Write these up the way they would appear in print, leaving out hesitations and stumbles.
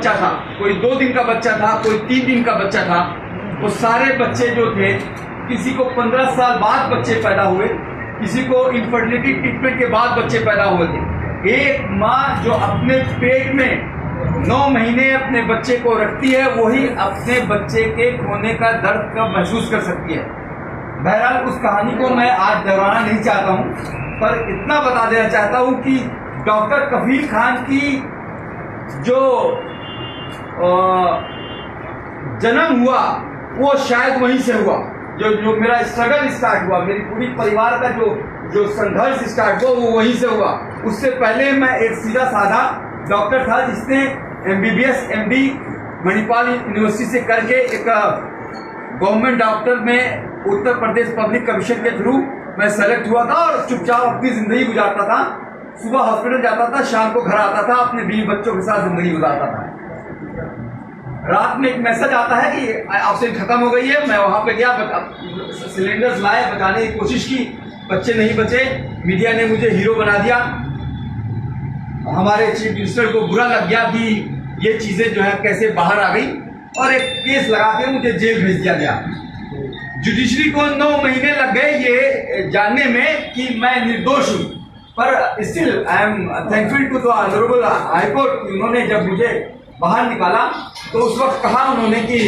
बच्चा था, कोई 2 दिन का बच्चा था, कोई 3 दिन का बच्चा था। वो सारे बच्चे जो थे, किसी को 15 साल बाद बच्चे पैदा हुए, किसी को इनफर्टिलिटी ट्रीटमेंट के बाद बच्चे पैदा हुए थे। एक माँ जो अपने पेट में 9 महीने अपने बच्चे को रखती है, वही अपने बच्चे के खोने का दर्द कब महसूस कर सकती है। बहरहाल उस कहानी को मैं आज दोहराना नहीं चाहता हूँ, पर इतना बता देना चाहता हूँ कि डॉक्टर कफील खान की जो जन्म हुआ वो शायद वहीं से हुआ। जो मेरा स्ट्रगल स्टार्ट हुआ, मेरी पूरी परिवार का जो संघर्ष स्टार्ट हुआ, वो वहीं से हुआ। उससे पहले मैं एक सीधा साधा डॉक्टर था, जिसने MBBS MD मणिपाल यूनिवर्सिटी से करके एक गवर्नमेंट डॉक्टर में उत्तर प्रदेश पब्लिक कमीशन के थ्रू मैं सेलेक्ट हुआ था और चुपचाप अपनी जिंदगी गुजारता था। सुबह हॉस्पिटल जाता था, शाम को घर आता था, अपने बीवी बच्चों के साथ जिंदगी गुजारता था। रात में एक मैसेज आता है कि ऑक्सीजन खत्म हो गई है। मैं वहां पे गया, सिलेंडर्स लाए, बचाने की कोशिश की, बच्चे नहीं बचे। मीडिया ने मुझे हीरो बना दिया। हमारे चीफ मिनिस्टर को बुरा लग गया कि ये चीजें जो है कैसे बाहर आ गई, और एक केस लगा के मुझे जेल भेज दिया गया। जुडिशरी को 9 महीने लग गए ये जानने में कि मैं निर्दोष हूँ, पर still I am thankful to the honourable High Court. उन्होंने जब मुझे बाहर निकाला तो उस वक्त कहा उन्होंने कि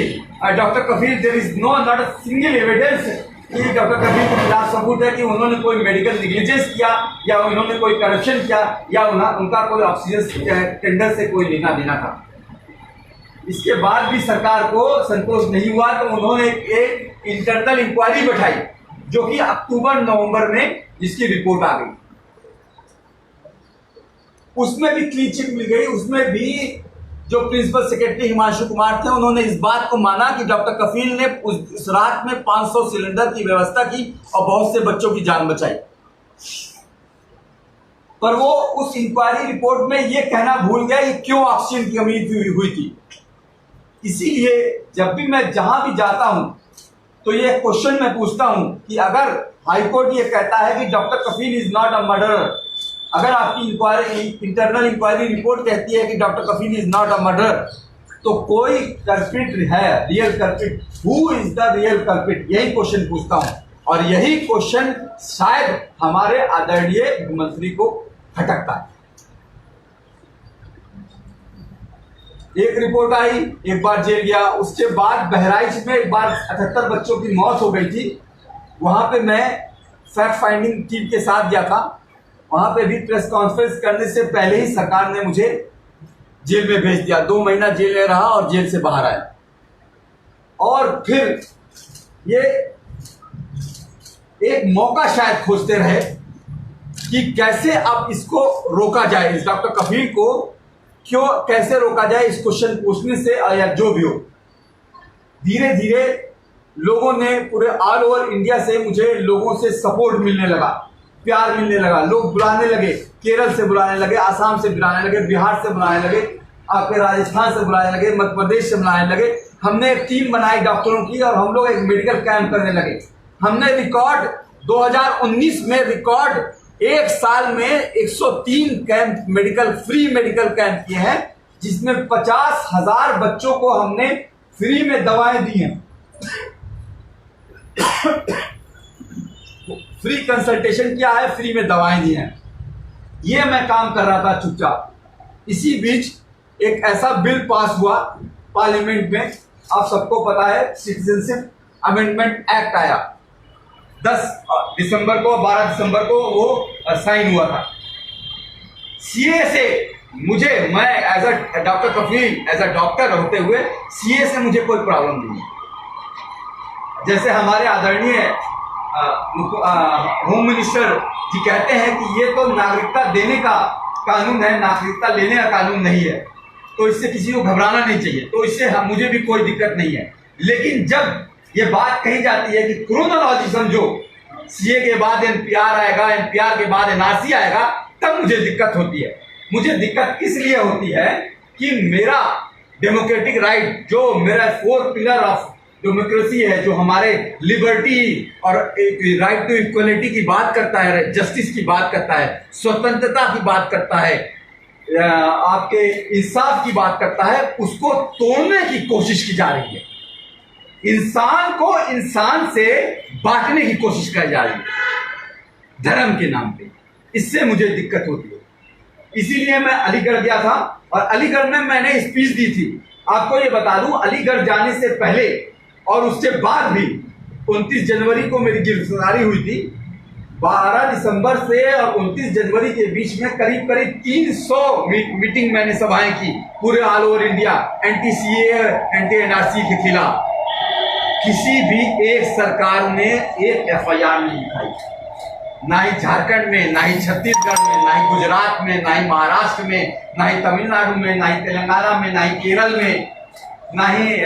doctor Kafeel, there is not a single evidence कि डॉक्टर कफील के खिलाफ सबूत है कि उन्होंने कोई मेडिकल निग्लिजेंस किया, या उन्होंने कोई करप्शन किया, या उनका कोई ऑक्सीजन टेंडर से कोई लेना देना था। इसके बाद भी सरकार को संतोष नहीं हुआ, तो उन्होंने एक इंटरनल इंक्वायरी बैठाई, जो कि अक्टूबर-नवंबर में जिसकी रिपोर्ट आ गई। उसमें भी क्लीन चिट मिल गई। उसमें भी जो प्रिंसिपल सेक्रेटरी हिमांशु कुमार थे, उन्होंने इस बात को माना कि डॉक्टर कफील ने उस रात में 500 सिलेंडर की व्यवस्था की और बहुत से बच्चों की जान बचाई। पर वो उस इंक्वायरी रिपोर्ट में ये कहना भूल गया कि क्यों ऑक्सीजन की कमी हुई थी। इसीलिए जब भी मैं जहां भी जाता हूं तो ये क्वेश्चन मैं पूछता हूं कि अगर हाईकोर्ट ये कहता है कि doctor Kafeel is not a murderer, अगर आपकी इंटरनल इंक्वायरी रिपोर्ट कहती है कि doctor Kafeel is not a murderer, तो कोई कल्प्रिट है, real culprit. Who is the real culprit? यही क्वेश्चन पूछता हूं, और यही क्वेश्चन शायद हमारे आदरणीय गृहमंत्री को खटकता है। एक रिपोर्ट आई, एक बार जेल गया। उसके बाद बहराइच में एक बार 78 बच्चों की मौत हो गई थी। वहां पे मैं फैक्ट फाइंडिंग टीम के साथ गया था। वहां पे भी प्रेस कॉन्फ्रेंस करने से पहले ही सरकार ने मुझे जेल में भेज दिया। 2 महीना जेल में रहा और जेल से बाहर आया। और फिर ये एक मौका शायद खोजते रहे कि कैसे अब इसको रोका जाए, इस डॉक्टर कफील को क्यों कैसे रोका जाए, इस क्वेश्चन पूछने से या जो भी हो। धीरे धीरे लोगों ने पूरे ऑल ओवर इंडिया से मुझे लोगों से सपोर्ट मिलने लगा, प्यार मिलने लगा। लोग बुलाने लगे, केरल से बुलाने लगे, आसाम से बुलाने लगे, बिहार से बुलाने लगे, आपके राजस्थान से बुलाने लगे, मध्य प्रदेश से बुलाने लगे। हमने एक टीम बनाई डॉक्टरों की और हम लोग एक मेडिकल कैंप करने लगे। हमने रिकॉर्ड 2019 में रिकॉर्ड एक साल में 103 कैंप फ्री मेडिकल कैंप किए हैं, जिसमें 50,000 बच्चों को हमने फ्री में दवाएं दी हैं। फ्री कंसल्टेशन किया है, फ्री में दवाएं दी हैं। ये मैं काम कर रहा था चुपचाप। इसी बीच एक ऐसा बिल पास हुआ पार्लियामेंट में, आप सबको पता है, सिटीजनशिप अमेंडमेंट एक्ट आया 10 दिसंबर को, 12 दिसंबर को वो साइन हुआ था। सीए से मुझे, मैं as a doctor Kafeel, as a doctor होते हुए सीए से मुझे कोई प्रॉब्लम नहीं है। जैसे हमारे आदरणीय होम मिनिस्टर जी कहते हैं कि ये तो नागरिकता देने का कानून है, नागरिकता लेने का कानून नहीं है, तो इससे किसी को घबराना नहीं चाहिए। तो इससे मुझे भी कोई दिक्कत नहीं है। लेकिन जब ये बात कही जाती है कि क्रोनोलॉजी समझो, सीए के बाद एनपीआर आएगा, एनपीआर के बाद एनआरसी आएगा, तब मुझे दिक्कत होती है। मुझे दिक्कत इसलिए होती है कि मेरा डेमोक्रेटिक राइट, जो मेरा 4 पिलर ऑफ डेमोक्रेसी है, जो हमारे लिबर्टी और राइट टू इक्वलिटी की बात करता है, जस्टिस की बात करता है, स्वतंत्रता की बात करता है, आपके इंसाफ की बात करता है, उसको तोड़ने की कोशिश की जा रही है। इंसान को इंसान से बांटने की कोशिश की जा रही है धर्म के नाम पे। इससे मुझे दिक्कत होती है। इसीलिए मैं अलीगढ़ गया था और अलीगढ़ में मैंने स्पीच दी थी। आपको ये बता दूं, अलीगढ़ जाने से पहले और उसके बाद भी 29 जनवरी को मेरी गिरफ्तारी हुई थी। 12 दिसंबर से और 29 जनवरी के बीच में करीब करीब 300 मीटिंग मैंने सभाएं की पूरे all over India, anti CA, anti NRC के खिलाफ। किसी भी एक सरकार ने एक एफआईआर नहीं लिखाई, ना ही झारखंड में, ना ही छत्तीसगढ़ में, ना ही गुजरात में, ना ही महाराष्ट्र में, ना ही तमिलनाडु में, ना ही तेलंगाना में, ना ही केरल में, ना ही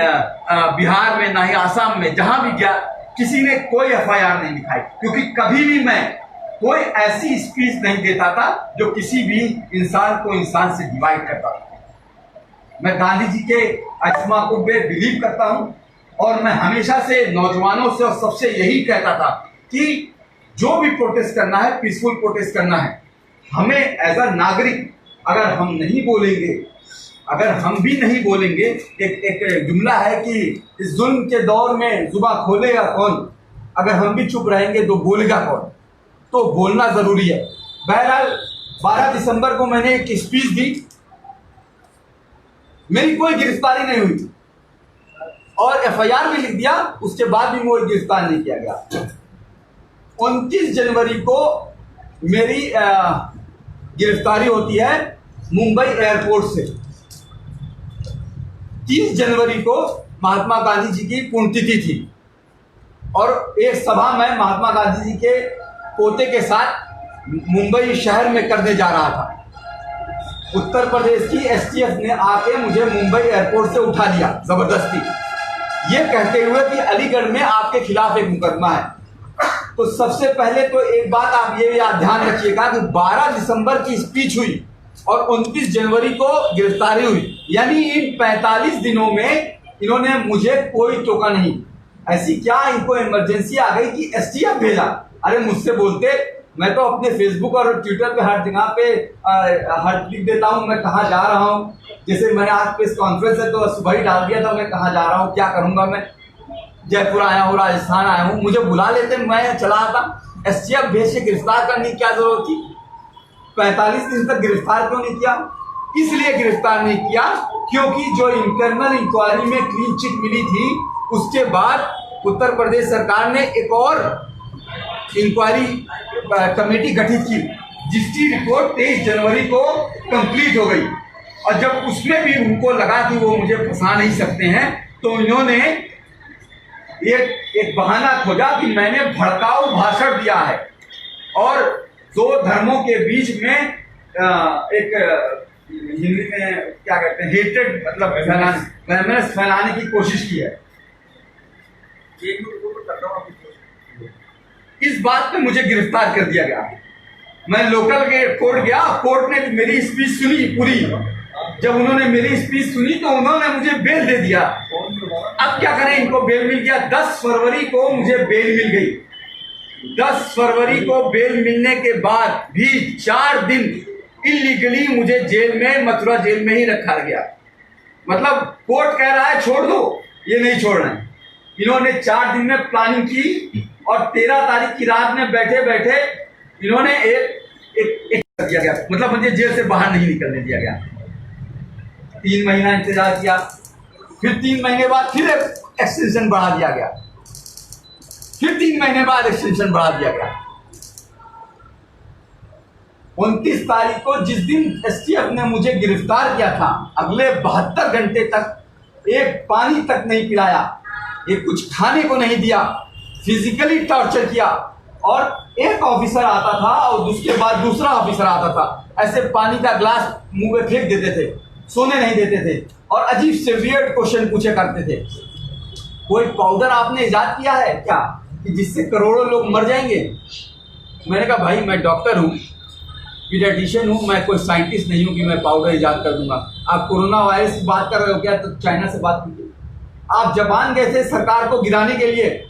बिहार में, ना ही आसाम में। जहां भी गया किसी ने कोई एफआईआर नहीं लिखाई, क्योंकि कभी भी मैं कोई ऐसी स्पीच नहीं देता था जो किसी भी इंसान को इंसान से डिवाइड करता था। मैं गांधी जी के आत्मा को बिलीव करता हूं और मैं हमेशा से नौजवानों से और सबसे यही कहता था कि जो भी प्रोटेस्ट करना है, पीसफुल प्रोटेस्ट करना है। हमें एज अ नागरिक अगर हम नहीं बोलेंगे, अगर हम भी नहीं बोलेंगे, एक जुमला है कि इस जुल्म के दौर में जुबान खोलेगा कौन, अगर हम भी चुप रहेंगे तो बोलेगा कौन। तो बोलना जरूरी है। बहरहाल 12 दिसंबर को मैंने एक स्पीच दी, मेरी कोई गिरफ्तारी नहीं हुई और एफआईआर भी लिख दिया, उसके बाद भी मुझे गिरफ्तार नहीं किया गया। 29 जनवरी को मेरी गिरफ्तारी होती है मुंबई एयरपोर्ट से। 30 जनवरी को महात्मा गांधी जी की पुण्यतिथि थी और एक सभा मैं महात्मा गांधी जी के पोते के साथ मुंबई शहर में करने जा रहा था। उत्तर प्रदेश की एसटीएफ ने आके मुझे मुंबई एयरपोर्ट से उठा लिया जबरदस्ती, ये कहते हुए कि अलीगढ़ में आपके खिलाफ एक मुकदमा है। तो सबसे पहले तो एक बात आप ये ध्यान रखिएगा कि 12 दिसंबर की स्पीच हुई और 29 जनवरी को गिरफ्तारी हुई, यानी इन 45 दिनों में इन्होंने मुझे कोई टोका नहीं। ऐसी क्या इनको इमरजेंसी आ गई कि एसटीएफ भेजा? अरे मुझसे बोलते, मैं तो अपने फेसबुक और ट्विटर पे हर जगह पे हर लिख देता हूँ मैं कहाँ जा रहा हूँ। जैसे मैंने आज प्रेस कॉन्फ्रेंस है तो सुबह ही डाल दिया था मैं कहाँ जा रहा हूँ, क्या करूंगा, मैं जयपुर आया हूँ, राजस्थान आया हूँ। मुझे बुला लेते, मैं चला आता। एसटीएफ भेज के गिरफ्तार करने की क्या जरूरत थी? 45 दिन तक गिरफ्तार क्यों नहीं किया? इसलिए गिरफ्तार नहीं किया क्योंकि जो इंटरनल इंक्वायरी में क्लीन चिट मिली थी, उसके बाद उत्तर प्रदेश सरकार ने एक और इंक्वायरी कमेटी गठित की जिसकी रिपोर्ट 23 जनवरी को कंप्लीट हो गई। और जब उसमें भी उनको लगा कि वो मुझे फंसा नहीं सकते हैं तो इन्होंने एक बहाना खोजा कि मैंने भड़काऊ भाषण दिया है और दो धर्मों के बीच में एक हिंदी में क्या कहते हैं, हेट्रेड मतलब फैलाने की कोशिश की है। इस बात पे मुझे गिरफ्तार कर दिया गया। मैं लोकल के कोर्ट गया, कोर्ट ने मेरी स्पीच सुनी पूरी। जब उन्होंने मेरी स्पीच सुनी तो उन्होंने मुझे बेल दे दिया। अब क्या करें, इनको बेल मिल गया। 10 फरवरी को मुझे बेल मिल गई। 10 फरवरी को बेल मिलने के बाद भी 4 दिन इलीगली मुझे जेल में, मथुरा जेल में ही रखा गया। मतलब कोर्ट कह रहा है छोड़ दो, ये नहीं छोड़ रहे हैं। इन्होंने 4 दिन में प्लानिंग की और 13 तारीख की रात में बैठे बैठे इन्होंने एक कर दिया गया, मतलब मुझे जेल से बाहर नहीं निकलने दिया गया। 3 महीना इंतजार किया, फिर 3 महीने बाद फिर एक्सटेंशन बढ़ा दिया गया, फिर 3 महीने बाद एक्सटेंशन बढ़ा दिया गया। 29 तारीख को जिस दिन एसटीएफ ने मुझे गिरफ्तार किया था, अगले 72 घंटे तक एक पानी तक नहीं पिलाया, एक कुछ खाने को नहीं दिया, फिजिकली टॉर्चर किया। और एक ऑफिसर आता था और उसके बाद दूसरा ऑफिसर आता था, ऐसे पानी का ग्लास मुंह में फेंक देते थे, सोने नहीं देते थे और अजीब से वियर्ड क्वेश्चन पूछे करते थे। कोई पाउडर आपने इजाद किया है क्या कि जिससे करोड़ों लोग मर जाएंगे? मैंने कहा भाई मैं डॉक्टर हूँ, पीडियाट्रिशियन हूँ, मैं कोई साइंटिस्ट नहीं हूँ कि मैं पाउडर इजाद कर दूंगा। आप कोरोना वायरस की बात कर रहे हो क्या? तो चाइना से बात कीजिए। आप जापान गए थे सरकार को गिराने के लिए।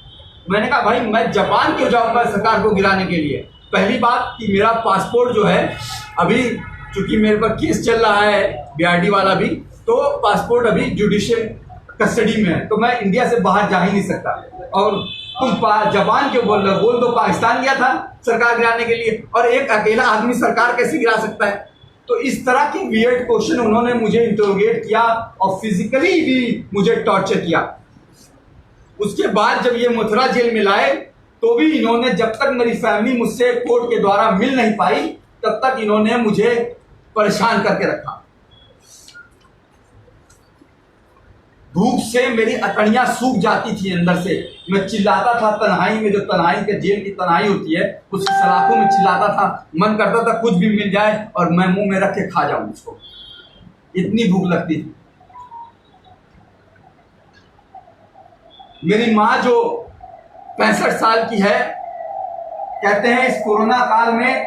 मैंने कहा भाई मैं जापान क्यों जाऊंगा सरकार को गिराने के लिए? पहली बात कि मेरा पासपोर्ट जो है अभी चूंकि मेरे पर केस चल रहा है BRD वाला भी, तो पासपोर्ट अभी जुडिशियल कस्टडी में है, तो मैं इंडिया से बाहर जा ही नहीं सकता। और तुम जबान क्यों बोल रहे हो? बोल दो पाकिस्तान गया था सरकार गिराने के लिए, और एक अकेला आदमी सरकार कैसे गिरा सकता है? तो इस तरह के वियर्ड क्वेश्चन उन्होंने मुझे इंटरोगेट किया और फिजिकली भी मुझे टॉर्चर किया। उसके बाद जब ये मथुरा जेल में लाए तो भी इन्होंने, जब तक मेरी फैमिली मुझसे कोर्ट के द्वारा मिल नहीं पाई, तब तक इन्होंने मुझे परेशान करके रखा। भूख से मेरी अतड़ियां सूख जाती थी अंदर से। मैं चिल्लाता था तन्हाई में, जो तन्हाई के जेल की तन्हाई होती है उसकी सलाखों में चिल्लाता था। मन करता था कुछ भी मिल जाए और मैं मुंह में रख के खा जाऊं उसको, इतनी भूख लगती थी। मेरी माँ जो 65 साल की है, कहते हैं इस कोरोना काल में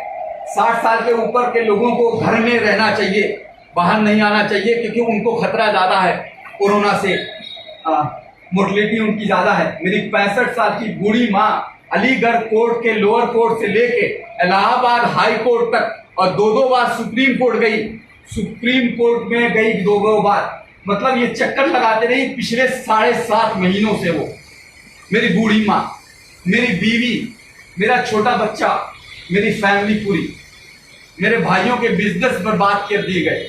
60 साल के ऊपर के लोगों को घर में रहना चाहिए, बाहर नहीं आना चाहिए, क्योंकि उनको खतरा ज्यादा है कोरोना से, मोर्टलिटी उनकी ज्यादा है। मेरी 65 साल की बूढ़ी माँ अलीगढ़ कोर्ट के लोअर कोर्ट से लेके इलाहाबाद हाई कोर्ट तक और 2-2 बार सुप्रीम कोर्ट गई, सुप्रीम कोर्ट में गई 2-2 बार, मतलब ये चक्कर लगाते रही पिछले 7.5 महीनों से। वो मेरी बूढ़ी माँ, मेरी बीवी, मेरा छोटा बच्चा, मेरी फैमिली पूरी, मेरे भाइयों के बिजनेस बर्बाद कर दिए गए,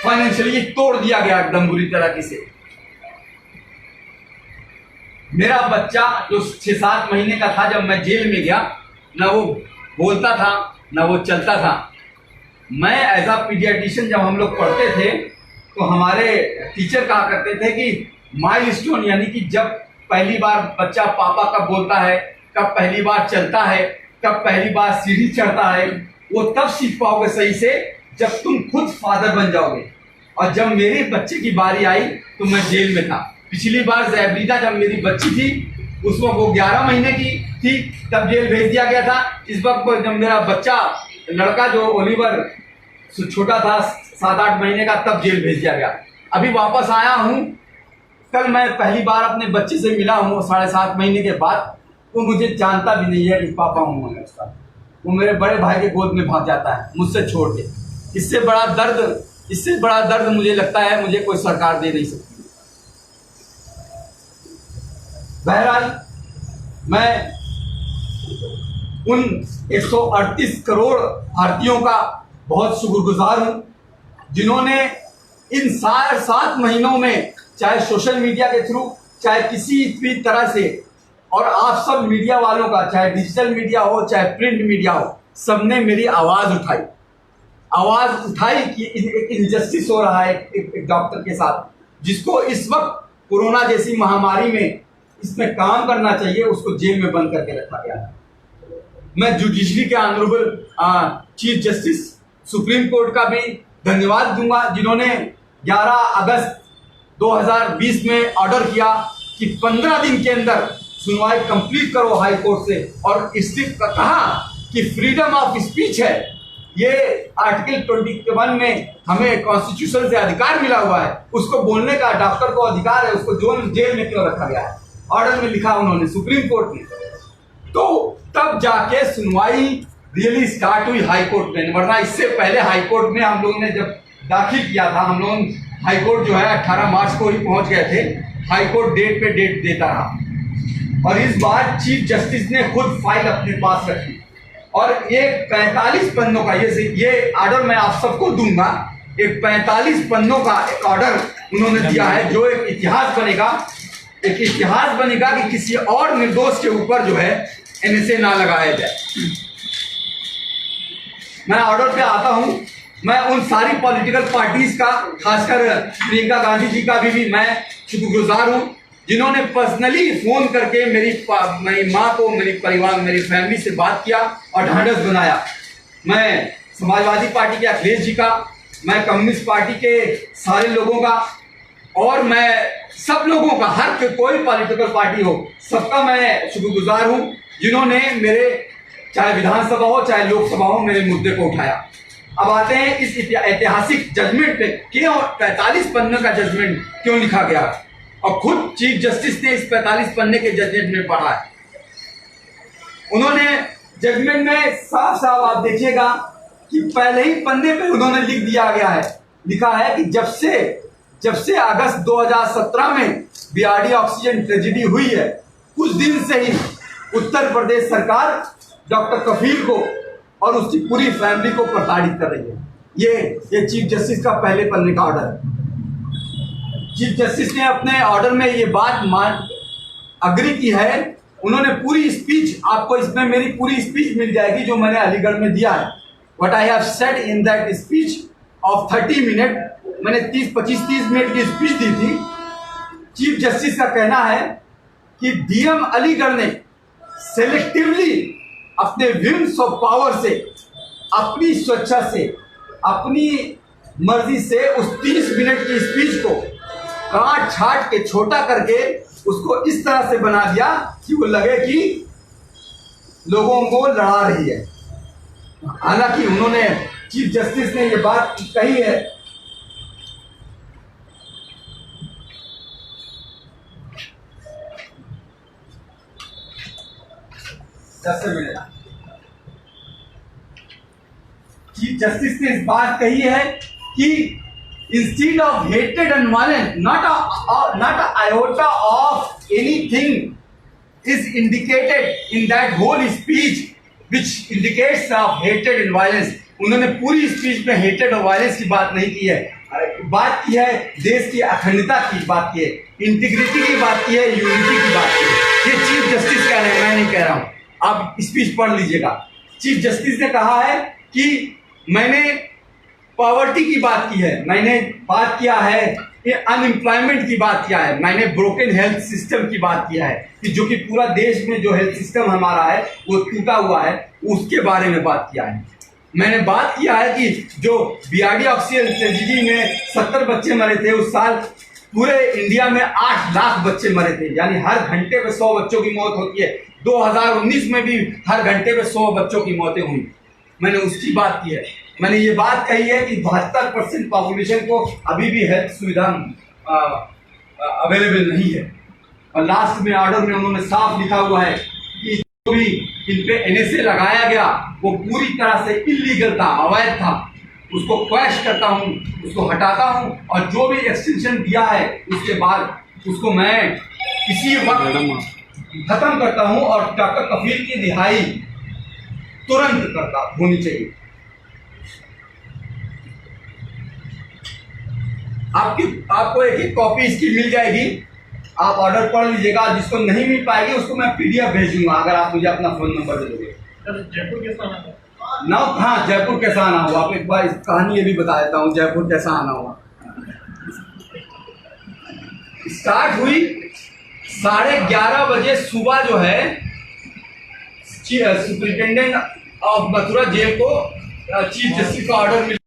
फाइनेंशियली तोड़ दिया गया एकदम बुरी तरीके से। मेरा बच्चा जो 6-7 महीने का था जब मैं जेल में गया, ना वो बोलता था ना वो चलता था। मैं एज अ पीडियाट्रिशियन जब हम लोग पढ़ते थे तो हमारे टीचर कहा करते थे कि माइलस्टोन, यानी कि जब पहली बार बच्चा पापा कब बोलता है, कब पहली बार चलता है, कब पहली बार सीढ़ी चढ़ता है, वो तब सीख पाओगे सही से जब तुम खुद फादर बन जाओगे। और जब मेरे बच्चे की बारी आई तो मैं जेल में था। पिछली बार जैबरीदा जब मेरी बच्ची थी उस वक्त वो 11 महीने की थी, तब जेल भेज दिया गया था। इस वक्त जब मेरा बच्चा लड़का जो ओलिवर छोटा था 7-8 महीने का, तब जेल भेज दिया गया। अभी वापस आया हूँ, कल मैं पहली बार अपने बच्चे से मिला हूँ 7.5 महीने के बाद। वो मुझे जानता भी नहीं है कि पापा हूँ मैं उसका। वो मेरे बड़े भाई के गोद में भाग जाता है मुझसे छोड़ के। इससे बड़ा दर्द मुझे लगता है मुझे कोई सरकार दे नहीं सकती। बहरहाल मैं उन 138 करोड़ भारतीयों का बहुत शुक्रगुजार हूं जिन्होंने इन 7 महीनों में, चाहे सोशल मीडिया के थ्रू, चाहे किसी भी तरह से, और आप सब मीडिया वालों का, चाहे डिजिटल मीडिया हो चाहे प्रिंट मीडिया हो, सबने मेरी आवाज उठाई कि एक इनजस्टिस हो रहा है एक डॉक्टर के साथ, जिसको इस वक्त कोरोना जैसी महामारी में इसमें काम करना चाहिए, उसको जेल में बंद करके रखा गया है। मैं जुडिशरी के honourable chief justice supreme court का भी धन्यवाद दूंगा, जिन्होंने 11 अगस्त 2020 में ऑर्डर किया कि 15 दिन के अंदर सुनवाई कंप्लीट करो हाई कोर्ट से, और इसलिए कहा कि फ्रीडम ऑफ स्पीच है, ये आर्टिकल 21 में हमें कॉन्स्टिट्यूशन से अधिकार मिला हुआ है, उसको बोलने का डॉक्टर को अधिकार है, उसको जेल में क्यों रखा गया है? ऑर्डर में लिखा उन्होंने सुप्रीम कोर्ट ने। तो तब जाके सुनवाई रियली स्टार्ट हुई हाई कोर्ट में, वरना इससे पहले हाई कोर्ट में हम लोगों ने जब दाखिल किया था, हम लोग हाई कोर्ट जो है 18 मार्च को ही पहुंच गए थे। हाई कोर्ट डेट पे डेट देता रहा, और इस बार चीफ जस्टिस ने खुद फाइल अपने पास रखी, और एक 45 पन्नों का ये ऑर्डर मैं आप सबको दूंगा। एक 45 पन्नों का एक ऑर्डर उन्होंने दिया है, जो एक इतिहास बनेगा कि किसी और निर्दोष के ऊपर जो है एनएसए ना लगाया जाए। मैं ऑर्डर पे आता हूं, मैं उन सारी पॉलिटिकल पार्टीज का, खासकर प्रियंका गांधी जी का भी मैं शुक्रगुजार हूं, जिन्होंने पर्सनली फोन करके मेरी माँ को, मेरी परिवार, मेरी फैमिली से बात किया और ढांढस बनाया। मैं समाजवादी पार्टी के अखिलेश जी का, मैं कम्युनिस्ट पार्टी के सारे लोगों का, और मैं सब लोगों का, हर कोई पॉलिटिकल पार्टी हो, सबका मैं शुक्रगुजार हूं, जिन्होंने मेरे, चाहे विधानसभा हो चाहे लोकसभा हो, मेरे मुद्दे को उठाया। अब आते हैं इस ऐतिहासिक जजमेंट पे, क्यों 45 पन्ने का जजमेंट क्यों लिखा गया, और खुद चीफ जस्टिस ने इस 45 पन्ने के जजमेंट में पढ़ा है। उन्होंने जजमेंट में साफ साफ आप देखिएगा कि पहले ही पन्ने पे उन्होंने लिखा है कि जब से अगस्त 2017 में बीआरडी ऑक्सीजन ट्रेजेडी हुई है, उस दिन से ही उत्तर प्रदेश सरकार डॉक्टर कफील को और उसकी पूरी फैमिली को प्रताड़ित कर रही है। ये चीफ जस्टिस का पहले पन्ने का ऑर्डर है। चीफ जस्टिस ने अपने ऑर्डर में ये बात अग्री की है। उन्होंने पूरी स्पीच, आपको इसमें मेरी पूरी स्पीच मिल जाएगी जो मैंने अलीगढ़ में दिया है। What I have said in that speech of 30 minute, मैंने 25-30 मिनट की स्पीच दी थी। चीफ जस्टिस का कहना है कि डीएम अलीगढ़ ने सेलेक्टिवली अपने विम्स ऑफ पावर से, अपनी स्वेच्छा से, अपनी मर्जी से उस 30 मिनट की स्पीच को काट छाट के छोटा करके उसको इस तरह से बना दिया कि वो लगे कि लोगों को लड़ा रही है। हालांकि उन्होंने, चीफ जस्टिस ने ये बात कही है चीफ जस्टिस ने इस बात कही है कि instead of hatred and violence, not a iota of anything is indicated in that whole speech which indicates of hatred and violence. उन्होंने पूरी स्पीच में हेटेड और वायलेंस की बात नहीं की है, बात की है देश की अखंडता की बात की है, इंटीग्रिटी की बात की है, यूनिटी की बात की है। ये चीफ जस्टिस कह रहे हैं, मैं नहीं कह रहा हूं। आप स्पीच पढ़ लीजिएगा। चीफ जस्टिस ने कहा है कि मैंने पॉवर्टी की बात की है, मैंने बात किया है ये अनएम्प्लॉयमेंट की बात किया है, मैंने ब्रोकन हेल्थ सिस्टम की बात किया है कि जो कि पूरा देश में जो हेल्थ सिस्टम हमारा है वो टूटा हुआ है, उसके बारे में बात किया है। मैंने बात किया है कि जो बीआरडी ऑक्सीजन ट्रेजेडी में 70 बच्चे मरे थे उस साल, पूरे इंडिया में 8 लाख बच्चे मरे थे, यानी हर घंटे पे 100 बच्चों की मौत होती है। 2019 में भी हर घंटे पे 100 बच्चों की मौतें हुई, मैंने उसकी बात की है। मैंने ये बात कही है कि 72% पॉपुलेशन को अभी भी हेल्थ सुविधा अवेलेबल नहीं है। और लास्ट में ऑर्डर में उन्होंने साफ लिखा हुआ है कि जो भी इन पे एनएसए लगाया गया वो पूरी तरह से इलीगल था, अवैध था, उसको क्वैश करता हूँ, उसको हटाता हूँ और जो भी एक्सटेंशन दिया है उसके बाद उसको मैं किसी वक्त खत्म करता हूँ और डॉक्टर कफील की रिहाई तुरंत होनी चाहिए। आपको एक कॉपी इसकी मिल जाएगी, आप ऑर्डर पढ़ लीजिएगा। जिसको नहीं मिल पाएगी उसको मैं पीडीएफ भेजूंगा अगर आप मुझे अपना फोन नंबर दे दोगे। जयपुर कैसा आना ना? हाँ, जयपुर कैसा आना हुआ, आपको एक बार इस कहानी ये भी बता देता हूँ जयपुर कैसा आना हुआ। स्टार्ट हुई 11:30 बजे सुबह, जो है सुपरिटेंडेंट ऑफ मथुरा जेल को चीफ जस्टिस का ऑर्डर मिला।